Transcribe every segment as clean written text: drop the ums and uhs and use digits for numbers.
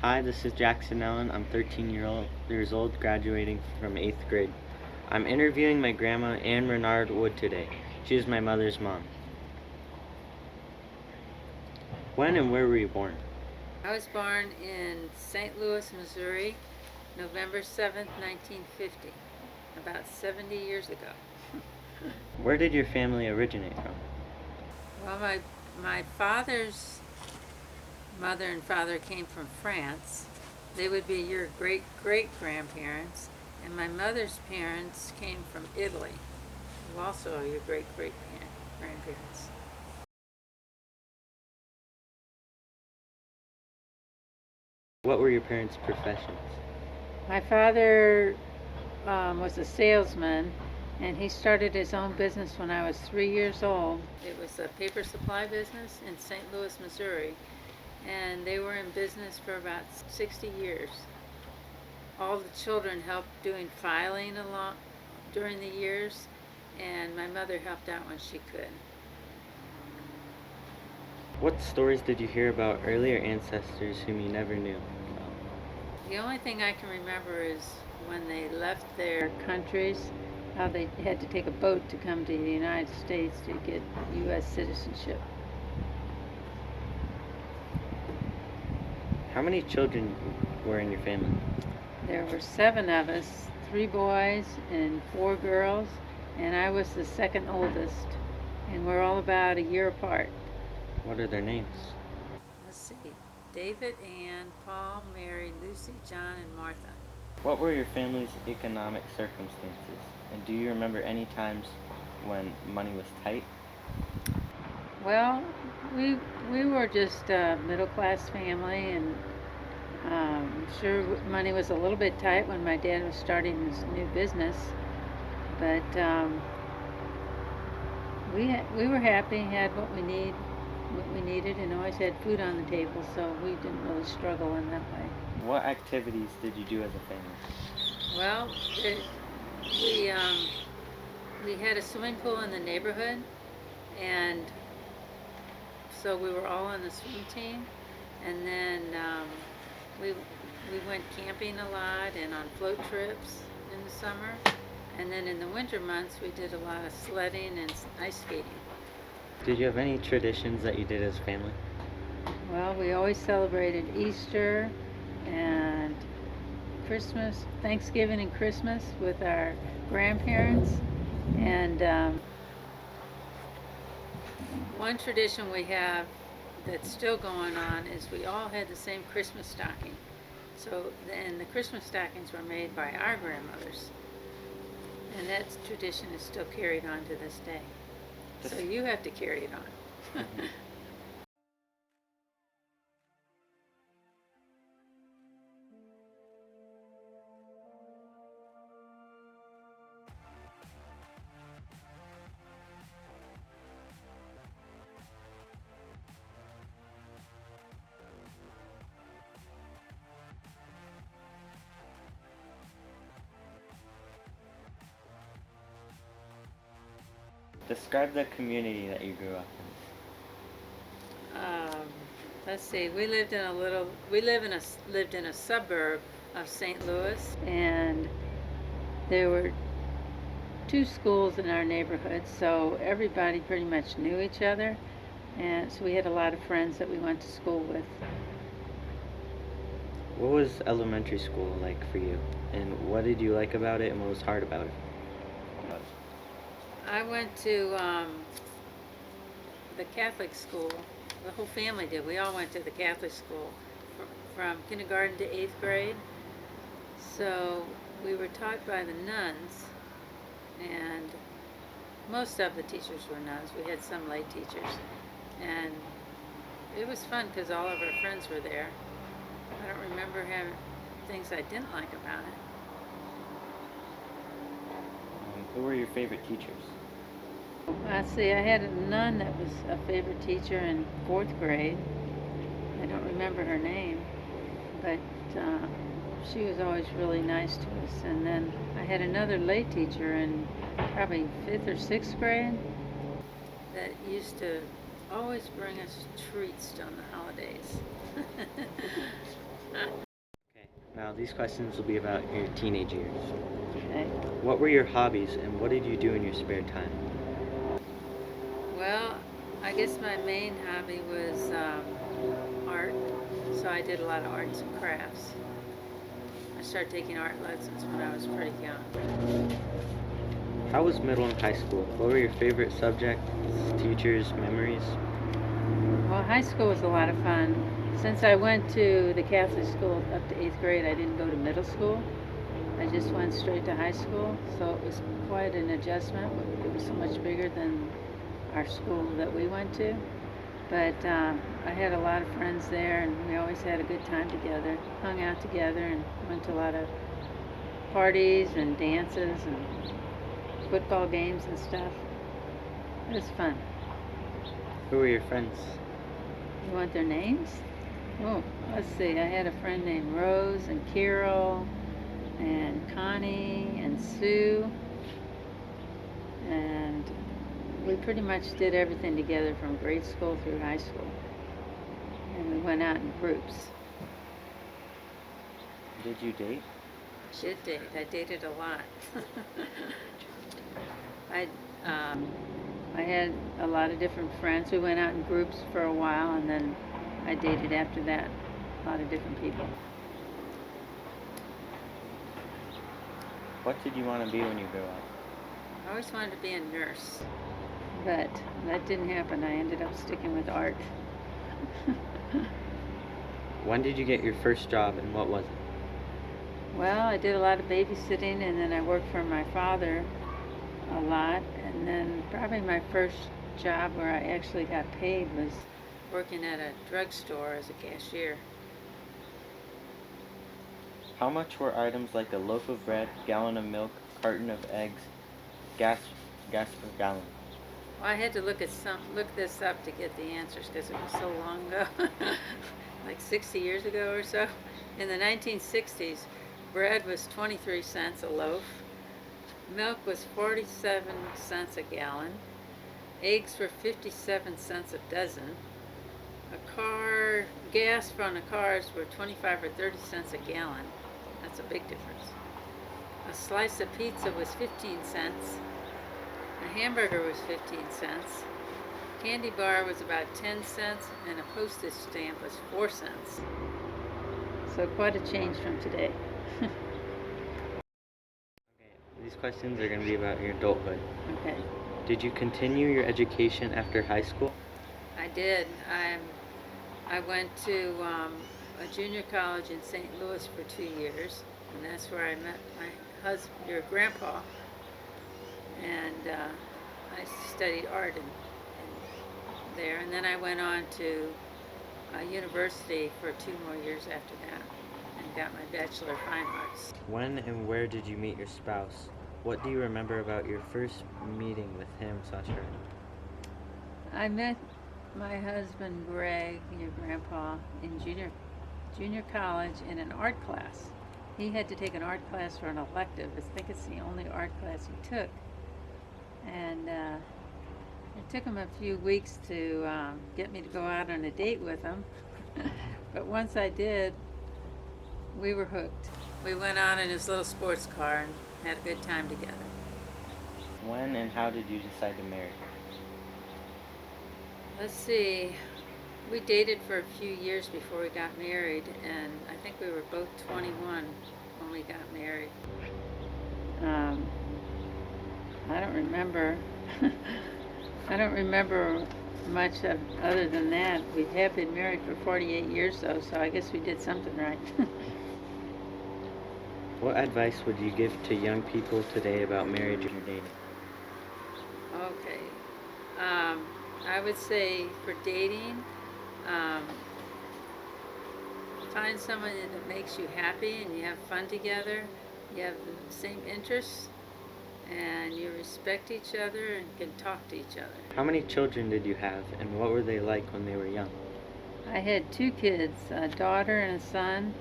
Hi, this is Jackson Allen. I'm 13 years old, graduating from 8th grade. I'm interviewing my grandma, Ann Renard Wood, today. She is my mother's mom. When and where were you born? I was born in St. Louis, Missouri, November 7th, 1950, about 70 years ago. Where did your family originate from? Well, my father's mother and father came from France. They would be your great-great-grandparents, and my mother's parents came from Italy, who also are your great-great-grandparents. What were your parents' professions? My father was a salesman, and he started his own business when I was 3 years old. It was a paper supply business in St. Louis, Missouri, and they were in business for about 60 years. All the children helped doing filing along during the years, and my mother helped out when she could. What stories did you hear about earlier ancestors whom you never knew? The only thing I can remember is when they left their countries, how they had to take a boat to come to the United States to get U.S. citizenship. How many children were in your family? There were 7 of us, 3 boys and 4 girls, and I was the second oldest, and we're all about a year apart. What are their names? Let's see, David, Ann, Paul, Mary, Lucy, John, and Martha. What were your family's economic circumstances? And do you remember any times when money was tight? Well, we were just a middle-class family, and sure, money was a little bit tight when my dad was starting his new business, but we were happy, had what we needed, and always had food on the table, so we didn't really struggle in that way. What activities did you do as a family? Well, we we had a swimming pool in the neighborhood, and so we were all on the swim team, and then we went camping a lot and on float trips in the summer, and then in the winter months we did a lot of sledding and ice skating. Did you have any traditions that you did as a family? Well, we always celebrated Easter and Christmas, Thanksgiving and Christmas with our grandparents, and one tradition we have that's still going on is we all had the same Christmas stocking. So, and the Christmas stockings were made by our grandmothers. And that tradition is still carried on to this day. So you have to carry it on. Describe the community that you grew up Um, let's see. Lived in a suburb of St. Louis, and there were 2 schools in our neighborhood, so everybody pretty much knew each other, and so we had a lot of friends that we went to school with. in. What was elementary school like for you? And what did you like about it and what was hard about it? I went to the Catholic school. The whole family did. We all went to the Catholic school from kindergarten to 8th grade. So we were taught by the nuns, and most of the teachers were nuns. We had some lay teachers, and it was fun because all of our friends were there. I don't remember having things I didn't like about it. Who were your favorite teachers? I see, I had a nun that was a favorite teacher in 4th grade. I don't remember her name, but she was always really nice to us. And then I had another lay teacher in probably 5th or 6th grade that used to always bring us treats on the holidays. Now, these questions will be about your teenage years. Okay. What were your hobbies and what did you do in your spare time? Well, I guess my main hobby was art, so I did a lot of arts and crafts. I started taking art lessons when I was pretty young. How was middle and high school? What were your favorite subjects, teachers, memories? Well, high school was a lot of fun. Since I went to the Catholic school up to 8th grade, I didn't go to middle school. I just went straight to high school, so it was quite an adjustment. It was so much bigger than our school that we went to. But I had a lot of friends there, and we always had a good time together, hung out together, and went to a lot of parties and dances and football games and stuff. It was fun. Who were your friends? You want their names? Oh, let's see. I had a friend named Rose and Carol and Connie and Sue. And we pretty much did everything together from grade school through high school. And we went out in groups. Did you date? Did date. I dated a lot. I I had a lot of different friends. We went out in groups for a while, and then I dated after that. A lot of different people. What did you want to be when you grew up? I always wanted to be a nurse, but that didn't happen. I ended up sticking with art. When did you get your first job and what was it? Well, I did a lot of babysitting, and then I worked for my father a lot, and then probably my first job where I actually got paid was working at a drugstore as a cashier. How much were items like a loaf of bread, gallon of milk, carton of eggs, gas per gallon? Well, I had to look this up to get the answers because it was so long ago, like 60 years ago or so. In the 1960s, bread was 23 cents a loaf. Milk was 47 cents a gallon. Eggs were 57 cents a dozen. Gas from the cars were 25 or 30 cents a gallon. That's a big difference. A slice of pizza was 15 cents. A hamburger was 15 cents. Candy bar was about 10 cents, and a postage stamp was 4 cents. So quite a change from today. These questions are going to be about your adulthood. Okay. Did you continue your education after high school? I did. I went to a junior college in St. Louis for 2 years, and that's where I met my husband, your grandpa, and I studied art there, and then I went on to university for 2 more years after that and got my Bachelor of Fine Arts. When and where did you meet your spouse? What do you remember about your first meeting with him/her? I met my husband Greg, your grandpa, in junior college in an art class. He had to take an art class for an elective. I think it's the only art class he took. And it took him a few weeks to get me to go out on a date with him. But once I did, we were hooked. We went out in his little sports car and had a good time together. When and how did you decide to marry? Let's see. We dated for a few years before we got married, and I think we were both 21 when we got married. I don't remember. I don't remember much other than that. We have been married for 48 years, though, so I guess we did something right. What advice would you give to young people today about marriage or dating? Okay. I would say for dating, find someone that makes you happy and you have fun together, you have the same interests, and you respect each other and can talk to each other. How many children did you have and what were they like when they were young? I had 2 kids, a daughter and a son.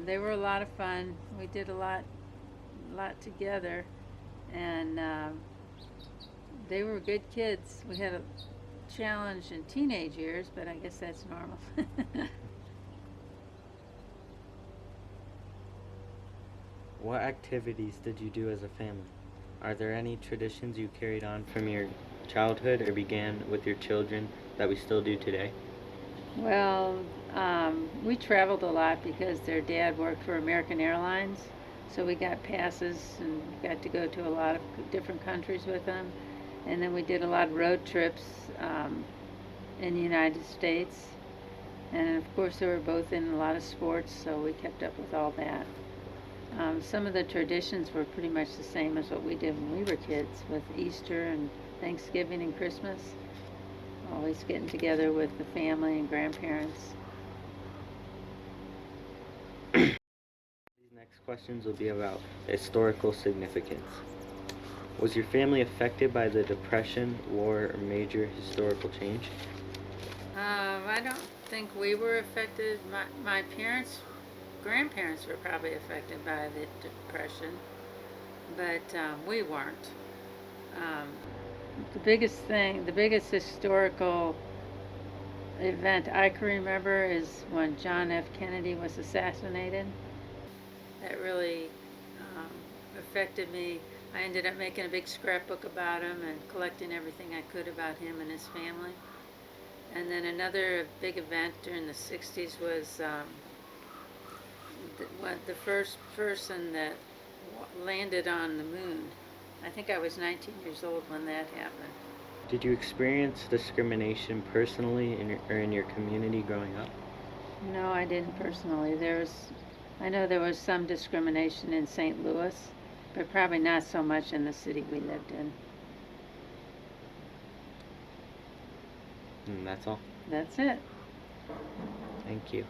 They were a lot of fun. We did a lot together, and they were good kids. We had a challenge in teenage years, but I guess that's normal. What activities did you do as a family? Are there any traditions you carried on from your childhood or began with your children that we still do today? Well, we traveled a lot because their dad worked for American Airlines, so we got passes and got to go to a lot of different countries with them. And then we did a lot of road trips in the United States. And of course, they were both in a lot of sports, so we kept up with all that. Some of the traditions were pretty much the same as what we did when we were kids, with Easter and Thanksgiving and Christmas. Always getting together with the family and grandparents. These next questions will be about historical significance. Was your family affected by the Depression, war, or major historical change? I don't think we were affected. My grandparents were probably affected by the Depression, but we weren't. Um, the biggest historical event I can remember is when John F. Kennedy was assassinated. That really um, affected me. I ended up making a big scrapbook about him and collecting everything I could about him and his family. And then another big event during the 60s was the first person that landed on the moon. I think I was 19 years old when that happened. Did you experience discrimination personally or in your community growing up? No, I didn't personally. I know there was some discrimination in St. Louis, but probably not so much in the city we lived in. And that's all. That's it. Thank you.